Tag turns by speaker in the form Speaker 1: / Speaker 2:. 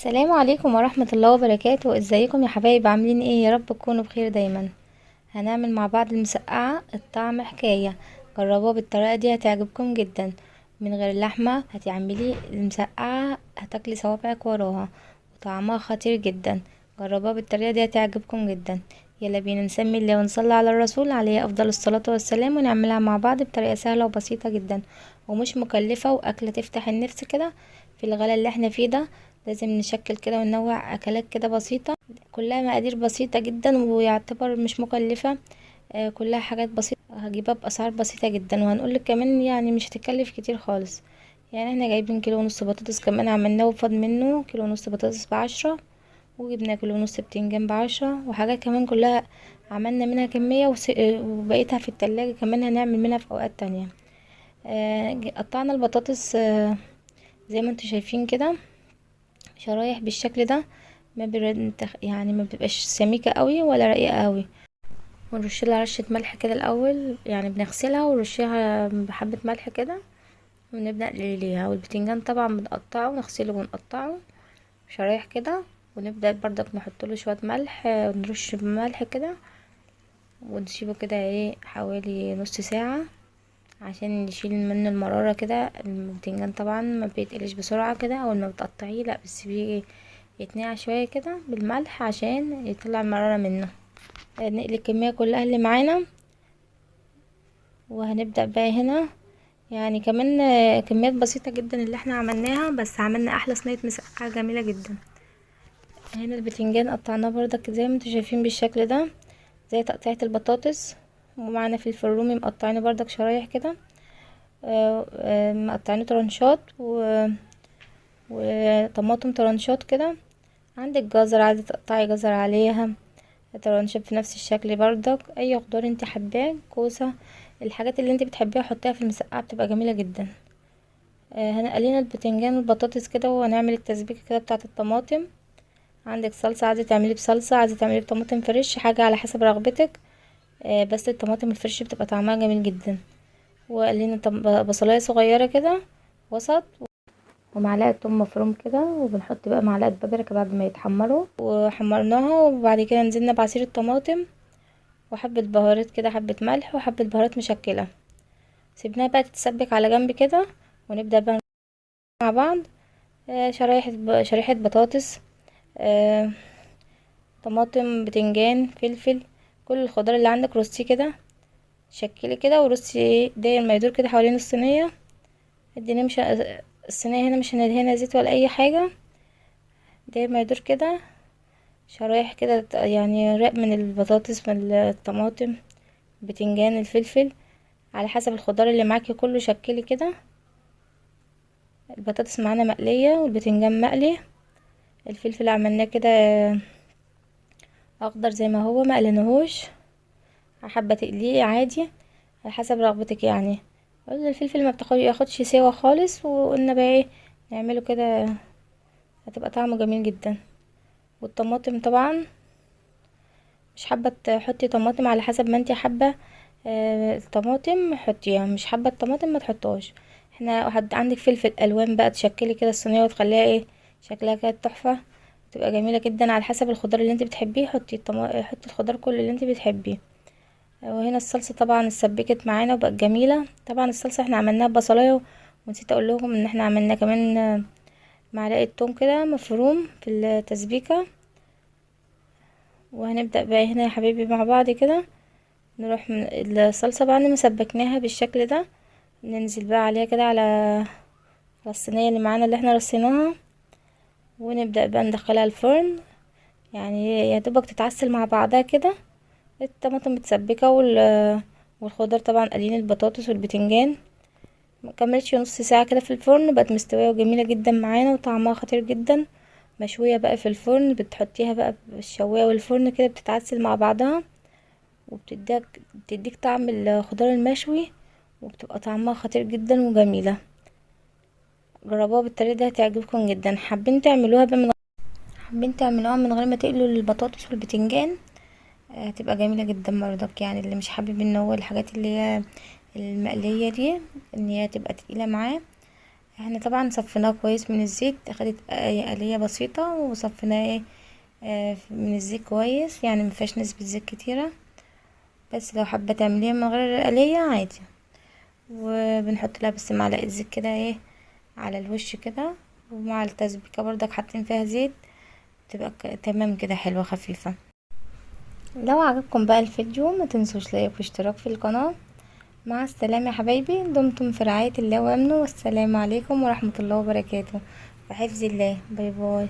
Speaker 1: السلام عليكم ورحمة الله وبركاته. ازيكم يا حبايب؟ عاملين ايه؟ يا رب تكونوا بخير دايما. هنعمل مع بعض المسقعة، الطعم حكاية. جربوها بالطريقة دي هتعجبكم جدا. من غير اللحمة هتعملي المسقعة هتاكلي صوابعك وراها، وطعمها خطير جدا. جربوها بالطريقة دي هتعجبكم جدا. يلا بينا نسمي الله ونصلي على الرسول عليه افضل الصلاة والسلام، ونعملها مع بعض بطريقة سهلة وبسيطة جدا ومش مكلفة، واكلة تفتح النفس كده في الغلا اللي احنا فيه ده. لازم نشكل كده وننوع اكلات كده بسيطة، كلها مقادير بسيطة جدا ويعتبر مش مكلفة. كلها حاجات بسيطة هجيبها بأسعار بسيطة جدا، وهنقولك كمان يعني مش هتكلف كتير خالص. يعني احنا جايبين كيلو ونص بطاطس، كمان عملناه وفاض منه كيلو ونص بطاطس ب10، وجبنا كيلو ونص بتنجان ب10، وحاجات كمان كلها عملنا منها كمية وبقيتها في التلاجة، كمان هنعمل منها في اوقات تانية. قطعنا البطاطس زي ما انتوا شايفين كده شرايح بالشكل ده. يعني ما بتبقاش سميكة قوي ولا رقيقة قوي. ونرش لها رشة ملح كده الاول، يعني بنغسلها ونرشها بحبة ملح كده ونبدأ نقليها. والبتنجان طبعا بنقطعه ونغسله ونقطعه شرايح كده، ونبدأ بردك نحط له شوية ملح، ونرش بملح كده ونسيبه كده ايه حوالي نص ساعة عشان نشيل منه المرارة كده. البتنجان طبعا ما بيتقلش بسرعة كده اول ما بتقطعيه، لا بس يتنقع شوية كده بالملح عشان يطلع المرارة منه. نقلي الكمية كلها اللي معانا، وهنبدأ بقى هنا. يعني كمان كميات بسيطة جدا اللي احنا عملناها، بس عملنا احلى صينية مسقعة جميلة جدا. هنا البتنجان قطعناه بردك زي ما انتوا شايفين بالشكل ده، زي تقطيعة البطاطس. ومعنا فلفل رومي مقطعينه بردك شرايح كده، مقطعينه طرنشات وطماطم طرنشات كده. عندك جزر عايزة تقطعي جزر عليها طرنشات في نفس الشكل بردك. اي خضار انت حباه، كوسة، الحاجات اللي انت بتحبيها حطيها في المسقعة بتبقى جميلة جدا. هنقلينا البتنجان والبطاطس كده، وهنعمل التسبيكة كده بتاعة الطماطم. عندك صلصة عايزة تعملي بصلصة، عايزة تعملي بطماطم فريش، حاجة على حسب رغبتك. بس الطماطم الفريش بتبقى طعمها جميل جدا. وقلينا بصلاية صغيرة كده وسط، ومعلقة توم مفروم كده، وبنحط بقى معلقة بابريكا بعد ما يتحمروا وحمرناها. وبعد كده نزلنا بعصير الطماطم وحبة بهارات كده، حبة ملح وحبة بهارات مشكلة. سيبناها بقى تتسبك على جنب كده، ونبدأ بقى مع بعض. شريحة بطاطس، آه، طماطم، بتنجان، فلفل، كل الخضار اللي عندك رصيه كده. شكلي كده ورصي داير ما يدور كده حوالين الصينية. الدنيا مش الصينية هنا مش هندهنها زيت ولا اي حاجة، داير ما يدور كده شرايح كده، يعني رق من البطاطس من الطماطم بتنجان الفلفل على حسب الخضار اللي معاكي كله. شكلي كده البطاطس معانا مقلية والبتنجان مقلي. الفلفل عملناه كده اخضر زي ما هو، مقلناهوش. حابة تقليه عادي على حسب رغبتك يعني. قلنا الفلفل ما ياخدش سوا خالص، وقلنا بقى ايه نعمله كده هتبقى طعمه جميل جدا. والطماطم طبعا مش حابة تحطي طماطم على حسب ما انتي حابة. الطماطم حطيها، مش حابة الطماطم ما تحطهاش. احنا عندك فلفل الوان بقى تشكلي كده الصينية وتخليها ايه شكلها كده تحفة، تبقى جميلة جدا. على حسب الخضار اللي انت بتحبيه حطي الخضار كل اللي انت بتحبيه. وهنا الصلصة طبعا اتسبكت معانا وبقت جميلة. طبعا الصلصة احنا عملناها ببصلاية، ونسيت اقول لكم ان احنا عملنا كمان معلقة توم كده مفروم في التسبيكة. وهنبدأ بقى هنا يا حبيبي مع بعض كده نروح من الصلصة بعد ما سبكناها بالشكل ده، ننزل بقى عليها كده على الصينية اللي معانا اللي احنا رصيناها، ونبدأ بقى ندخلها الفرن. يعني يا دوبك تتعسل مع بعضها كده. الطماطم متسبكة والخضار طبعا قليل البطاطس والبتنجان. مكملتش نص ساعة كده في الفرن بقت مستوية وجميلة جدا معانا وطعمها خطير جدا. مشوية بقى في الفرن، بتحطيها بقى بالشواية والفرن كده بتتعسل مع بعضها، بتديك طعم الخضار المشوي، وبتبقى طعمها خطير جدا وجميلة. جربوها بالطريقة دي هتعجبكم جدا. حابين تعملوها من غير ما تقلوا البطاطس والبتنجان، هتبقى جميلة جدا برضك. يعني اللي مش حابب ان هو الحاجات اللي هي المقلية دي ان هي تبقى تقيلة معاه، احنا طبعا صفيناه كويس من الزيت، اخدت آلية بسيطة وصفيناه من الزيت كويس، يعني مفيهاش نسبة زيت كتيرة. بس لو حابة تعمليها من غير آلية عادي. وبنحط لها بس معلقة زيت كده على الوش كده، ومع التسبيكة برضك حاطين فيها زيت، تبقى تمام كده، حلوة خفيفة. لو عجبكم بقى الفيديو ما تنسوش لايك واشتراك في القناة. مع السلامة يا حبايبي، دمتم في رعاية الله وامنه، والسلام عليكم ورحمة الله وبركاته. في حفظ الله. باي باي.